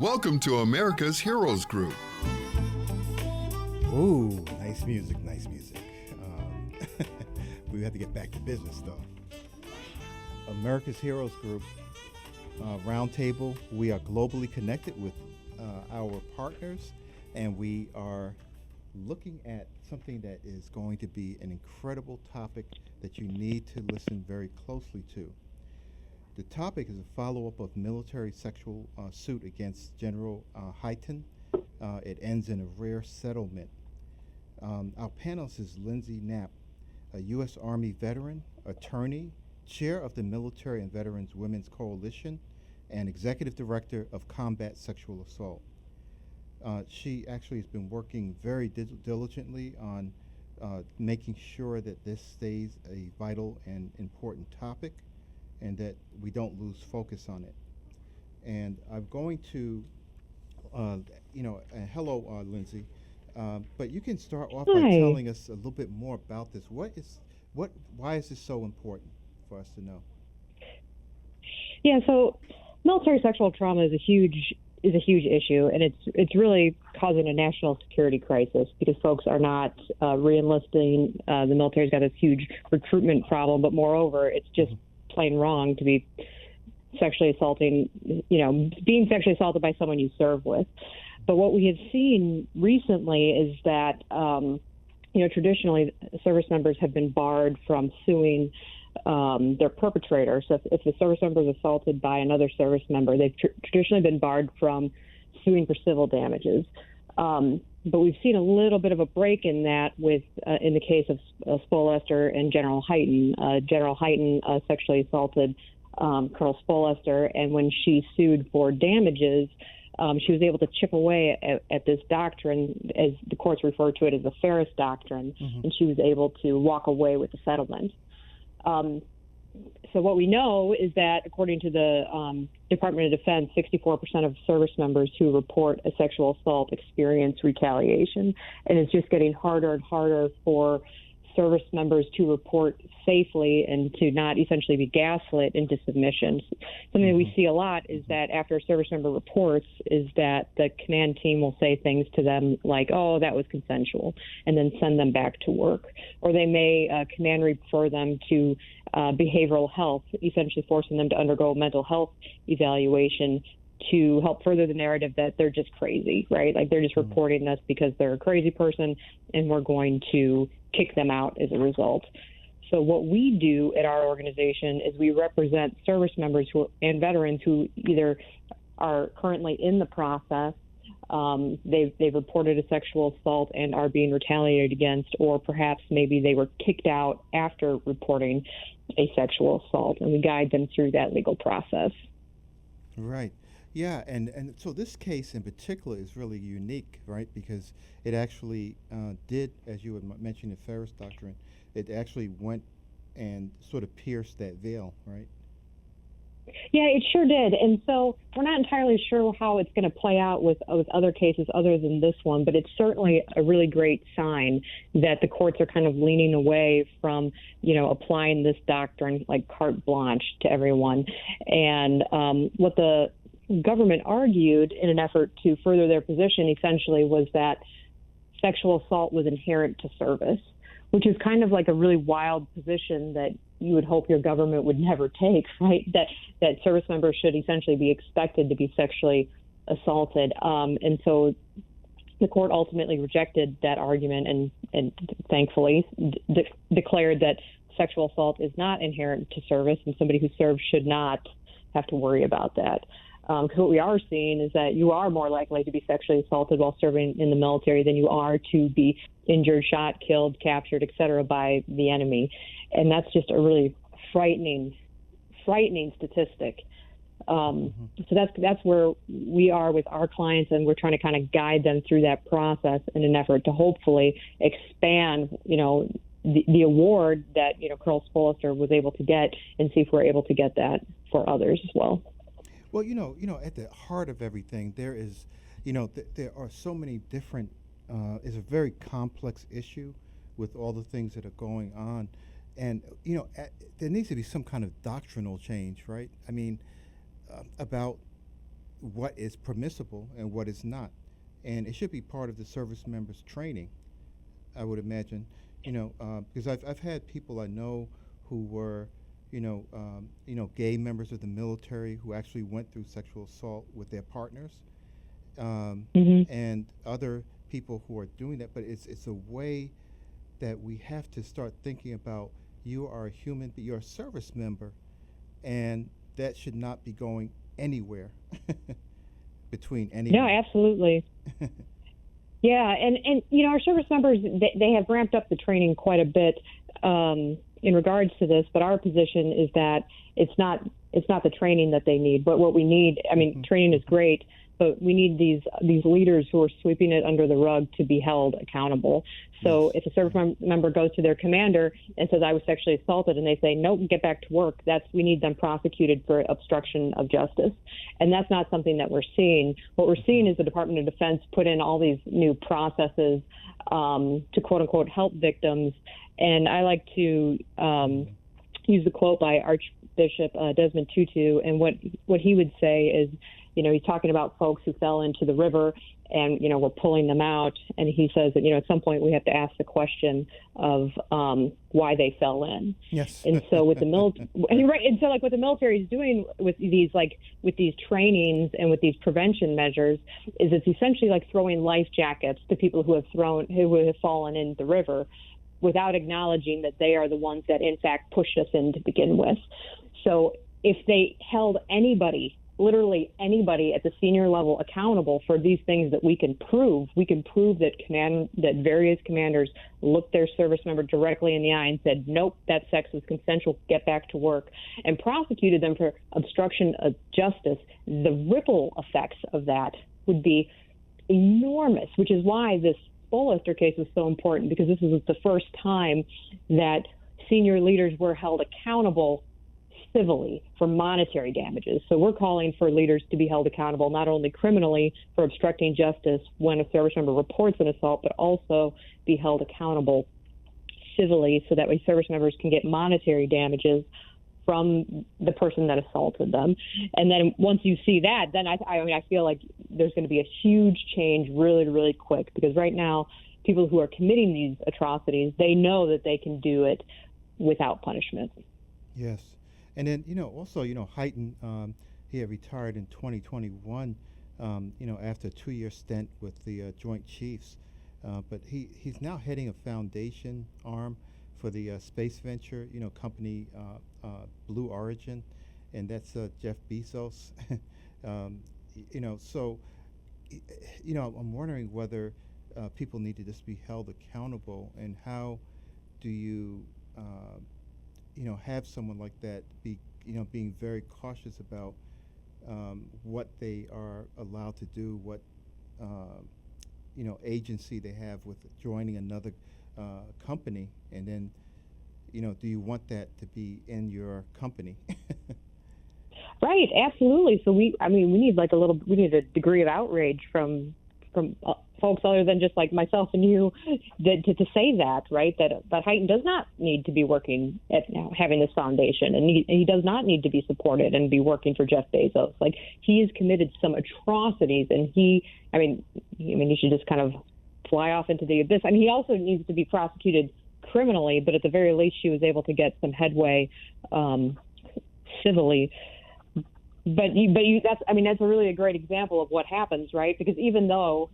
Welcome to America's Heroes Group. Ooh, nice music, nice music. We have to get back to business, though. America's Heroes Group Roundtable. We are globally connected with our partners, and we are looking at something that is going to be an incredible topic that you need to listen very closely to. The topic is a follow-up of military sexual suit against General Hyten. It ends in a rare settlement. Our panelist is Lindsey Knapp, a U.S. Army veteran, attorney, chair of the Military and Veterans Women's Coalition, and executive director of Combat Sexual Assault. She actually has been working very diligently on making sure that this stays a vital and important topic and that we don't lose focus on it. And I'm going to, hello, Lindsey. But you can start off by telling us a little bit more about this. Why is this so important for us to know? Yeah, so military sexual trauma is a huge issue, and it's really causing a national security crisis because folks are not re-enlisting. The military's got this huge recruitment problem, but moreover, it's just plain wrong to be sexually assaulting, being sexually assaulted by someone you serve with. But what we have seen recently is that, traditionally service members have been barred from suing their perpetrator. So if the service member is assaulted by another service member, they've traditionally been barred from suing for civil damages. But we've seen a little bit of a break in that with, in the case of Spolester and General Hyten. General Hyten sexually assaulted Colonel Spolester, and when she sued for damages, she was able to chip away at this doctrine, as the courts refer to it as the Ferris Doctrine, and she was able to walk away with the settlement. So what we know is that, according to the Department of Defense, 64% of service members who report a sexual assault experience retaliation, and it's just getting harder and harder for service members to report safely and to not essentially be gaslit into submission. Something that we see a lot is that after a service member reports is that the command team will say things to them like, oh, that was consensual, and then send them back to work. Or they may command refer them to behavioral health, essentially forcing them to undergo a mental health evaluation to help further the narrative that they're just crazy, right? Like they're just reporting this because they're a crazy person and we're going to kick them out as a result. So what we do at our organization is we represent service members and veterans who either are currently in the process, they've reported a sexual assault and are being retaliated against, or perhaps maybe they were kicked out after reporting a sexual assault, and we guide them through that legal process. Right. Yeah, and so this case in particular is really unique, right? Because it actually did, as you had mentioned, the Ferris Doctrine, it actually went and sort of pierced that veil, right? Yeah, it sure did. And so we're not entirely sure how it's going to play out with other cases other than this one, but it's certainly a really great sign that the courts are kind of leaning away from, applying this doctrine like carte blanche to everyone. And what the government argued in an effort to further their position essentially was that sexual assault was inherent to service, which is kind of like a really wild position that you would hope your government would never take, right? That service members should essentially be expected to be sexually assaulted. And so the court ultimately rejected that argument and thankfully declared that sexual assault is not inherent to service, and somebody who serves should not have to worry about that. Because what we are seeing is that you are more likely to be sexually assaulted while serving in the military than you are to be injured, shot, killed, captured, et cetera, by the enemy. And that's just a really frightening statistic. So that's where we are with our clients, and we're trying to kind of guide them through that process in an effort to hopefully expand, the award that, Colonel Spolester was able to get, and see if we're able to get that for others as well. Well, at the heart of everything, there is, there are so many different, it's a very complex issue with all the things that are going on. And, there needs to be some kind of doctrinal change, right? I mean, about what is permissible and what is not. And it should be part of the service members' training, I would imagine, because I've had people I know who were, gay members of the military who actually went through sexual assault with their partners, and other people who are doing that. But it's a way that we have to start thinking about, you are a human, but you're a service member, and that should not be going anywhere between anyone. No, absolutely. Yeah, and our service members, they have ramped up the training quite a bit in regards to this, but our position is that it's not the training that they need, but what we need, training is great, but we need these leaders who are sweeping it under the rug to be held accountable. So if a service member goes to their commander and says, I was sexually assaulted, and they say, nope, get back to work, we need them prosecuted for obstruction of justice. And that's not something that we're seeing. What we're seeing is the Department of Defense put in all these new processes to, quote unquote, help victims. And I like to use the quote by Archbishop Desmond Tutu, and what he would say is, he's talking about folks who fell into the river and, we're pulling them out. And he says that, at some point we have to ask the question of why they fell in. Yes. And so with the military, right. And so like what the military is doing with these trainings and with these prevention measures is it's essentially like throwing life jackets to people who have fallen in the river without acknowledging that they are the ones that in fact pushed us in to begin with. So if they held literally anybody at the senior level accountable for these things that we can prove that various commanders looked their service member directly in the eye and said, nope, that sex was consensual, get back to work, and prosecuted them for obstruction of justice, the ripple effects of that would be enormous, which is why this Bollister case was so important, because this was the first time that senior leaders were held accountable civilly for monetary damages. So we're calling for leaders to be held accountable not only criminally for obstructing justice when a service member reports an assault, but also be held accountable civilly so that way service members can get monetary damages from the person that assaulted them. And then once you see that, then I feel like there's going to be a huge change really, really quick, because right now people who are committing these atrocities, they know that they can do it without punishment. Yes. And then, also, Heighton, he had retired in 2021, after a 2-year stint with the Joint Chiefs. But he's now heading a foundation arm for the space venture, company Blue Origin, and that's Jeff Bezos. So, I'm wondering whether people need to just be held accountable, and how do you have someone like that be, being very cautious about what they are allowed to do, what, agency they have with joining another company, and then, do you want that to be in your company? Right, absolutely. So we need a degree of outrage from folks other than just like myself and you to say that, right? That Heighton does not need to be working at having this foundation, and he does not need to be supported and be working for Jeff Bezos. Like, he has committed some atrocities, and he should just kind of fly off into the abyss. He also needs to be prosecuted criminally, but at the very least, she was able to get some headway civilly. But that's a really great example of what happens, right? Because even though,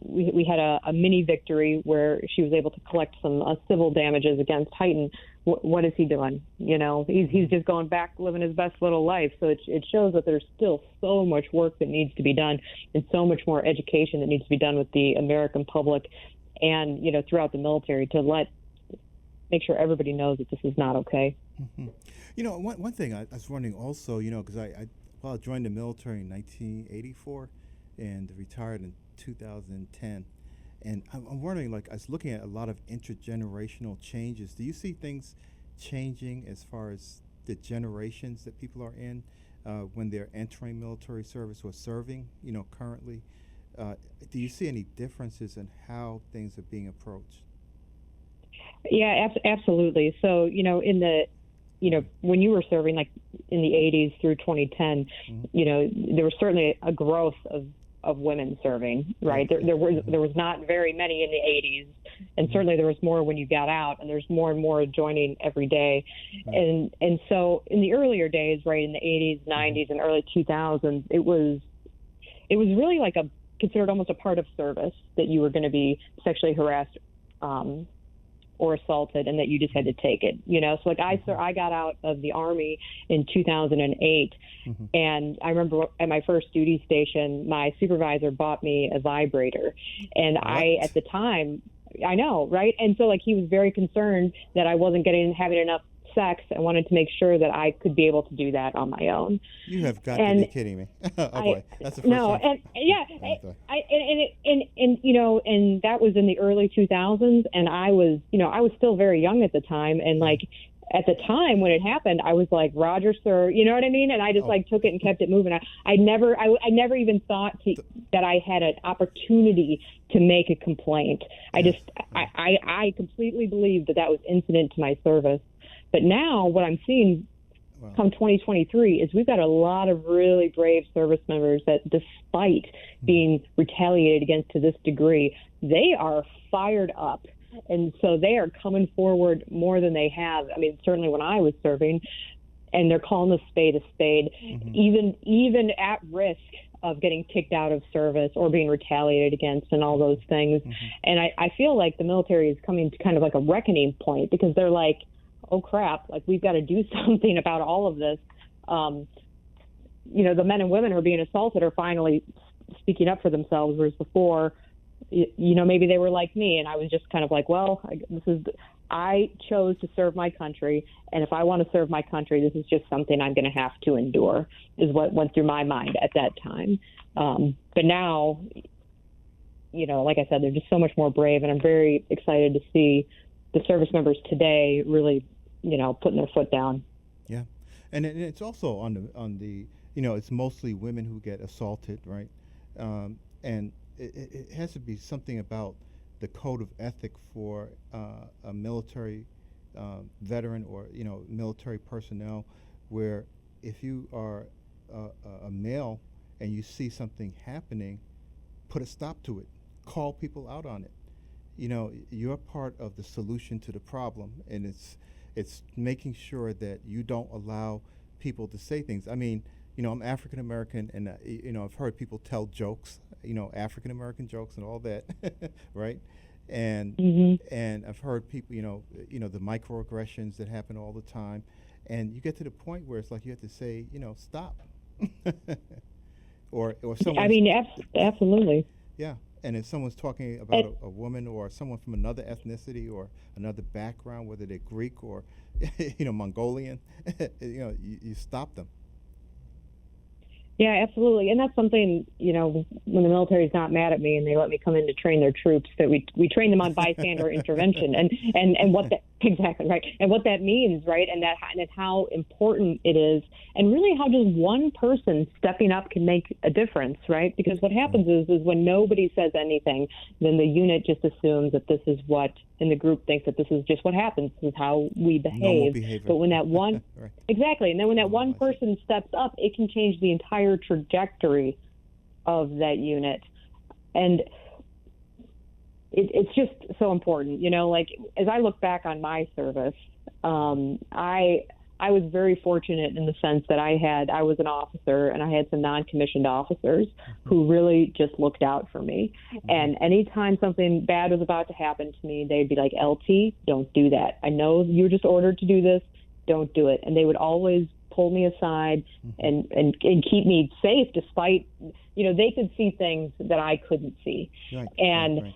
we had a mini victory where she was able to collect some civil damages against Heighton, what is he doing? He's just going back living his best little life. So it shows that there's still so much work that needs to be done, and so much more education that needs to be done with the American public and, throughout the military to make sure everybody knows that this is not okay. Mm-hmm. One thing I was wondering also, because I joined the military in 1984 and retired in 2010. And I'm wondering, I was looking at a lot of intergenerational changes. Do you see things changing as far as the generations that people are in when they're entering military service or serving, currently? Do you see any differences in how things are being approached? Yeah, absolutely. So, in when you were serving, like in the 80s through 2010, there was certainly a growth of women serving, right? There was not very many in the 80s, and certainly there was more when you got out, and there's more and more joining every day. And so in the earlier days, right, in the 80s, 90s, and early 2000s, it was really like considered almost a part of service that you were going to be sexually harassed or assaulted, and that you just had to take it, So like I got out of the Army in 2008, and I remember at my first duty station, my supervisor bought me a vibrator, and at the time, I know, right? And so like he was very concerned that I wasn't having enough sex, and wanted to make sure that I could be able to do that on my own. You have got to be kidding me! Boy, that's the first time. And yeah, and that was in the early 2000s, and I was still very young at the time, and like at the time when it happened, I was like, Roger, sir, you know what I mean? And I just took it and kept it moving. I never even thought that I had an opportunity to make a complaint. I completely believed that was incident to my service. But now what I'm seeing come 2023 is we've got a lot of really brave service members that, despite being retaliated against to this degree, they are fired up. And so they are coming forward more than they have. I mean, certainly when I was serving, and they're calling a spade, even at risk of getting kicked out of service or being retaliated against and all those things. And I feel like the military is coming to kind of like a reckoning point, because they're like, oh crap, like we've got to do something about all of this. The men and women who are being assaulted are finally speaking up for themselves, whereas before, maybe they were like me, and I was just kind of like, well, I chose to serve my country, and if I want to serve my country, this is just something I'm going to have to endure, is what went through my mind at that time. But now, like I said, they're just so much more brave, and I'm very excited to see the service members today really, putting their foot down. Yeah, and it's also on the it's mostly women who get assaulted, right? And it has to be something about the code of ethic for a military veteran or military personnel, where if you are a male and you see something happening, put a stop to it, call people out on it. You're part of the solution to the problem, and it's making sure that you don't allow people to say things. I mean, I'm African American, and I've heard people tell jokes, African American jokes and all that, right? And and I've heard people, the microaggressions that happen all the time, and you get to the point where it's like you have to say, stop, or someone. I mean, absolutely. Yeah. And if someone's talking about a woman or someone from another ethnicity or another background, whether they're Greek or, Mongolian, you stop them. Yeah, absolutely. And that's something, when the military is not mad at me and they let me come in to train their troops, that we train them on bystander intervention and what that, exactly, right. And what that means, right. And how important it is, and really how just one person stepping up can make a difference, right. Because what happens is when nobody says anything, then the unit just assumes that this is what, and the group thinks that this is just what happens, this is how we behave. But when that one, right. Exactly. And then when that one person steps up, it can change the entire trajectory of that unit. And it's just so important, like as I look back on my service, I was very fortunate in the sense that I was an officer, and I had some non-commissioned officers who really just looked out for me. And anytime something bad was about to happen to me, they'd be like, LT, don't do that. I know you're just ordered to do this. Don't do it. And they would always pull me aside and keep me safe, despite, they could see things that I couldn't see. Right, and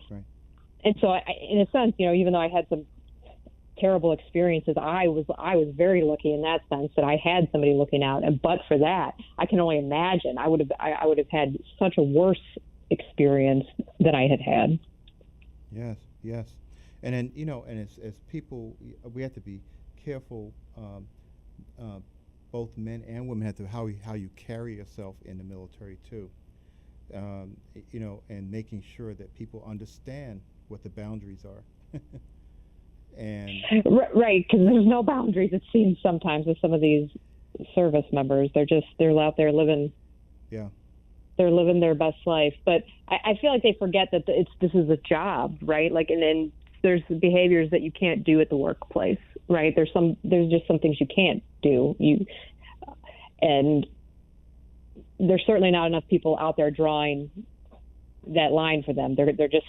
so in a sense, even though I had some terrible experiences, I was very lucky in that sense that I had somebody looking out. And but for that, I can only imagine I would have had such a worse experience than I had had. Yes. And then, and as people, we have to be careful, both men and women have to, how you carry yourself in the military too. And making sure that people understand what the boundaries are. And Right, because there's no boundaries, it seems sometimes, with some of these service members. They're out there living. Yeah. They're living their best life, but I feel like they forget that this is a job, right? Like, and then there's behaviors that you can't do at the workplace, right? There's just some things you can't do. And there's certainly not enough people out there drawing that line for them. They're just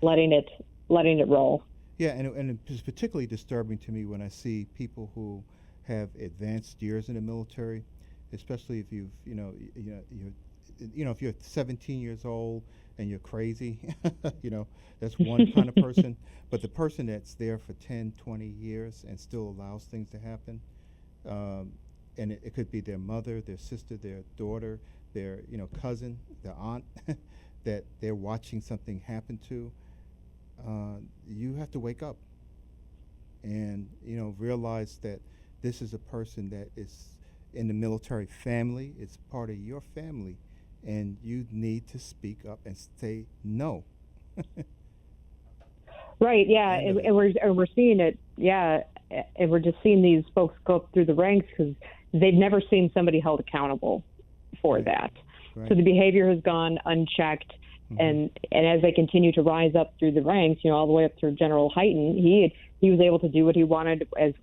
letting it roll. Yeah, and it's particularly disturbing to me when I see people who have advanced years in the military, especially if if you're 17 years old and you're crazy, that's one kind of person. But the person that's there for 10, 20 years and still allows things to happen, and it could be their mother, their sister, their daughter, their cousin, their aunt, that they're watching something happen to. You have to wake up and realize that this is a person that is in the military family. It's part of your family, and you need to speak up and say no. Right. Yeah, and we're seeing it. Yeah, and we're just seeing these folks go up through the ranks because they've never seen somebody held accountable for that. Right. So the behavior has gone unchecked. And as they continue to rise up through the ranks, all the way up through General Hyten, he was able to do what he wanted as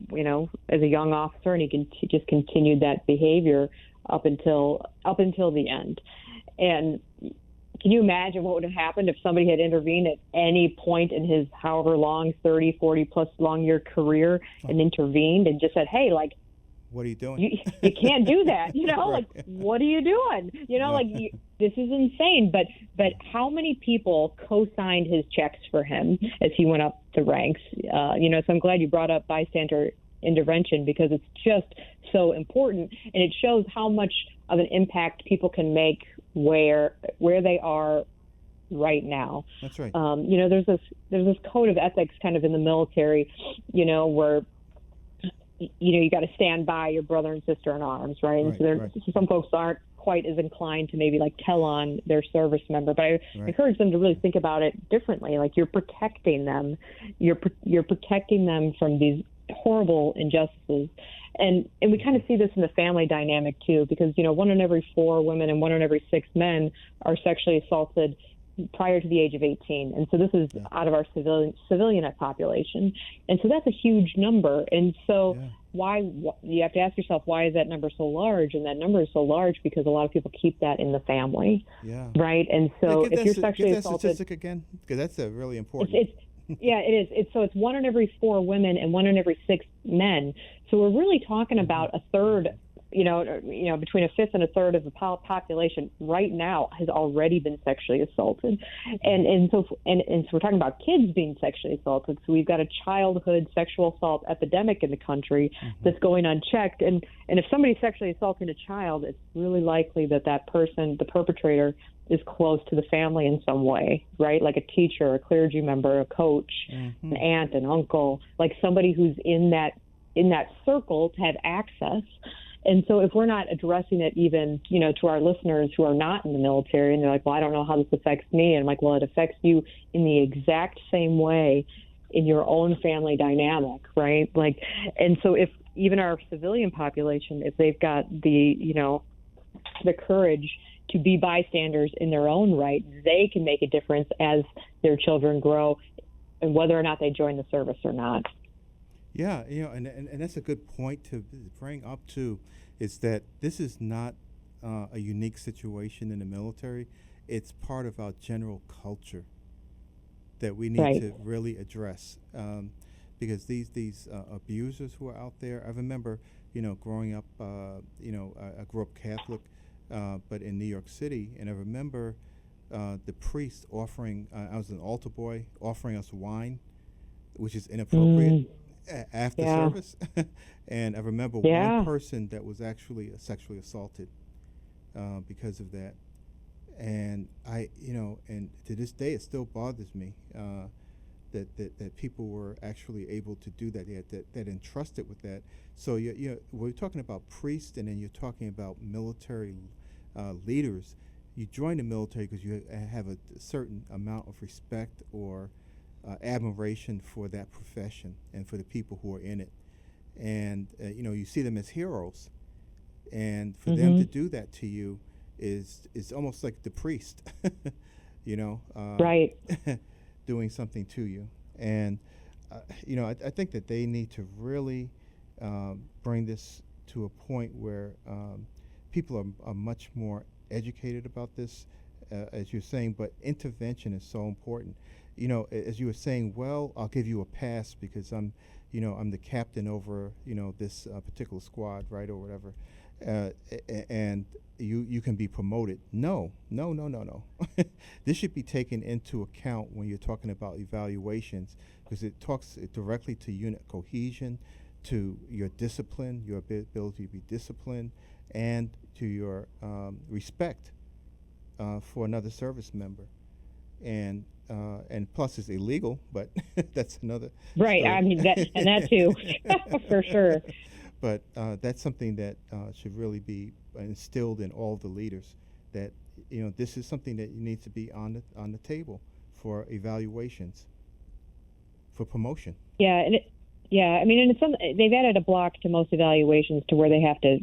a young officer, and he just continued that behavior up until the end. And can you imagine what would have happened if somebody had intervened at any point in his however long, 30, 40 plus long year career, and intervened and just said, hey, like, what are you doing? You can't do that, Right. Like, what are you doing? This is insane. But how many people co-signed his checks for him as he went up the ranks? So I'm glad you brought up bystander intervention, because it's just so important, and it shows how much of an impact people can make where they are right now. That's right. There's this code of ethics kind of in the military, where you got to stand by your brother and sister in arms, right? And so some folks aren't quite as inclined to maybe like tell on their service member, but I encourage them to really think about it differently. Like, you're protecting them, you're protecting them from these horrible injustices, and we kind of see this in the family dynamic too, because 1 in every 4 women and 1 in every 6 men are sexually assaulted prior to the age of 18. And so this is out of our civilian population. And so that's a huge number. And so why you have to ask yourself, why is that number so large? And that number is so large because a lot of people keep that in the family. Yeah. Right. And so if you're sexually assaulted, statistic again, because that's a really important. It is. It's 1 in every 4 women and 1 in every 6 men. So we're really talking about a third, between a fifth and a third of the population right now has already been sexually assaulted, and so we're talking about kids being sexually assaulted. So we've got a childhood sexual assault epidemic in the country that's going unchecked. And if somebody's sexually assaulting a child, it's really likely that person, the perpetrator, is close to the family in some way, right? Like a teacher, a clergy member, a coach, an aunt, an uncle, like somebody who's in that circle to have access. And so if we're not addressing it even, to our listeners who are not in the military, and they're like, well, I don't know how this affects me. And I'm like, well, it affects you in the exact same way in your own family dynamic, right? Like, and so if even our civilian population, if they've got the courage to be bystanders in their own right, they can make a difference as their children grow, and whether or not they join the service or not. Yeah, and that's a good point to bring up too, is that this is not a unique situation in the military. It's part of our general culture that we need to really address, because these abusers who are out there. I remember, growing up, I grew up Catholic, but in New York City, and I remember the priest offering. I was an altar boy, offering us wine, which is inappropriate. After service. And I remember one person that was actually sexually assaulted because of that. And and to this day it still bothers me that people were actually able to do that, that entrusted with that. So we're talking about priests, and then you're talking about military leaders. You join the military because you have a certain amount of respect or admiration for that profession and for the people who are in it. And, you see them as heroes. And for them to do that to you is almost like the priest, right. doing something to you. And, I think that they need to really bring this to a point where people are much more educated about this, as you're saying, but intervention is so important. As you were saying, well, I'll give you a pass because I'm the captain over, this particular squad, right, or whatever, and you can be promoted. No. This should be taken into account when you're talking about evaluations, because it talks directly to unit cohesion, to your discipline, your ability to be disciplined, and to your respect for another service member. And plus it's illegal, but that's another right story. I mean that too. For sure. But that's something that should really be instilled in all the leaders, that this is something that needs to be on the table for evaluations, for promotion. Yeah, and and it's they've added a block to most evaluations to where they have to,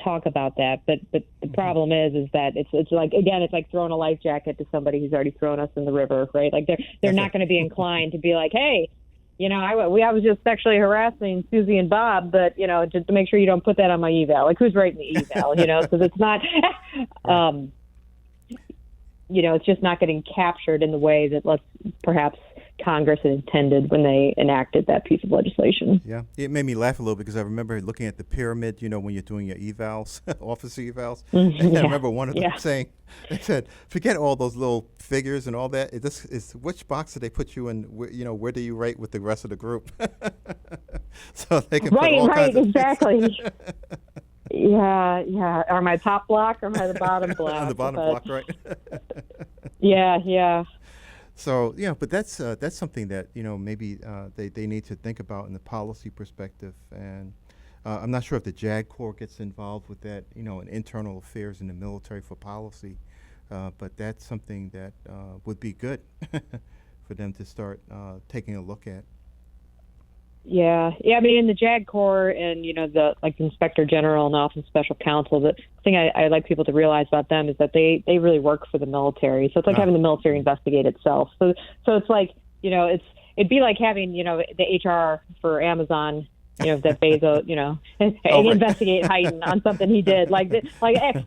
talk about that. But the problem is that it's like throwing a life jacket to somebody who's already thrown us in the river, right? Like they're not going to be inclined to be like, hey, I was just sexually harassing Susie and Bob, but just to make sure you don't put that on my eval. Like, who's writing the eval? So it's not, it's just not getting captured in the way that perhaps Congress had intended when they enacted that piece of legislation. Yeah, it made me laugh a little because I remember looking at the pyramid, when you're doing your evals, officer evals. And I remember one of them saying, they said, forget all those little figures and all that. It's which box do they put you in? Where do you rate with the rest of the group? So they can put all kinds of exactly. Yeah. Or my top block or my bottom block? On the bottom block, right? Yeah. So but that's something that maybe they need to think about in the policy perspective, and I'm not sure if the JAG Corps gets involved with that, in internal affairs in the military for policy, but that's something that would be good for them to start taking a look at. Yeah. I mean, in the JAG Corps and, the Inspector General and Office of Special Counsel, the thing I like people to realize about them is that they really work for the military. So it's like having the military investigate itself. So it's like, it'd be like having, the HR for Amazon, that Bezos, investigate Hayden on something he did. Like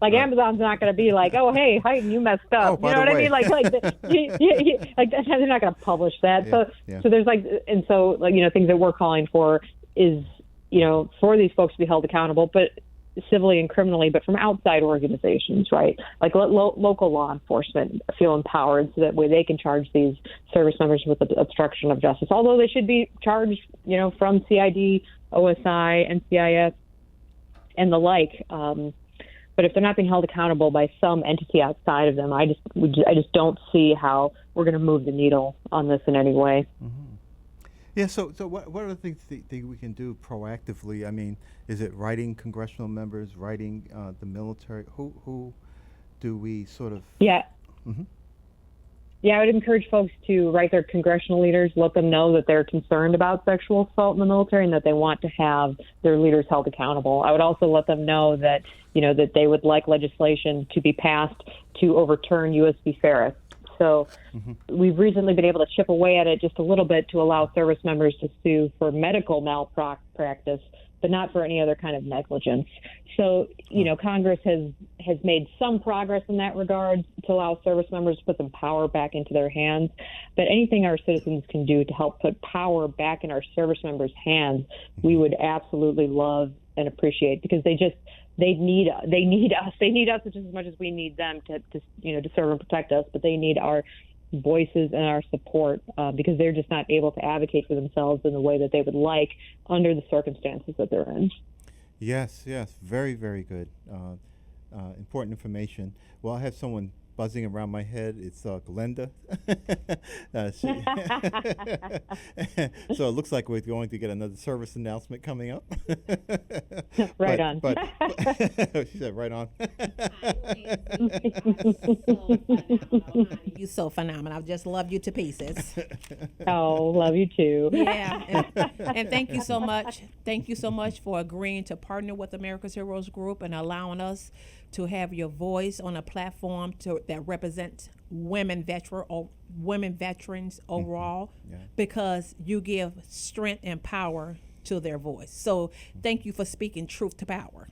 Amazon's not going to be like, oh, hey, Hayden, you messed up. You know what I mean? They're not going to publish that. So there's things that we're calling for is, for these folks to be held accountable, but civilly and criminally, but from outside organizations, right? Like local law enforcement feel empowered so that way they can charge these service members with obstruction of justice, although they should be charged, from CID, OSI, NCIS, and the like. But if they're not being held accountable by some entity outside of them, I just don't see how we're going to move the needle on this in any way. Mm-hmm. Yeah. So what are the things that we can do proactively? I mean, is it writing congressional members, writing the military? Who do we sort of? Yeah. Mm-hmm. Yeah, I would encourage folks to write their congressional leaders, let them know that they're concerned about sexual assault in the military and that they want to have their leaders held accountable. I would also let them know that, that they would like legislation to be passed to overturn U.S. v. Ferris. So we've recently been able to chip away at it just a little bit to allow service members to sue for medical malpractice, but not for any other kind of negligence. So, Congress has made some progress in that regard to allow service members to put some power back into their hands. But anything our citizens can do to help put power back in our service members' hands, we would absolutely love and appreciate, because they need us. They need us just as much as we need them to serve and protect us. But they need our voices and our support because they're just not able to advocate for themselves in the way that they would like under the circumstances that they're in. Yes, very, very good. Important information. Well, I have someone buzzing around my head. It's Glenda. So it looks like we're going to get another service announcement coming up. Right on. But she said right on. You so phenomenal. I just love you to pieces. Oh, love you too. Yeah, and thank you so much. Thank you so much for agreeing to partner with America's Heroes Group and allowing us to have your voice on a platform that represents women veterans overall, because you give strength and power to their voice. So thank you for speaking truth to power.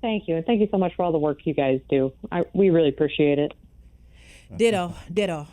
Thank you. And thank you so much for all the work you guys do. We really appreciate it. Ditto, ditto.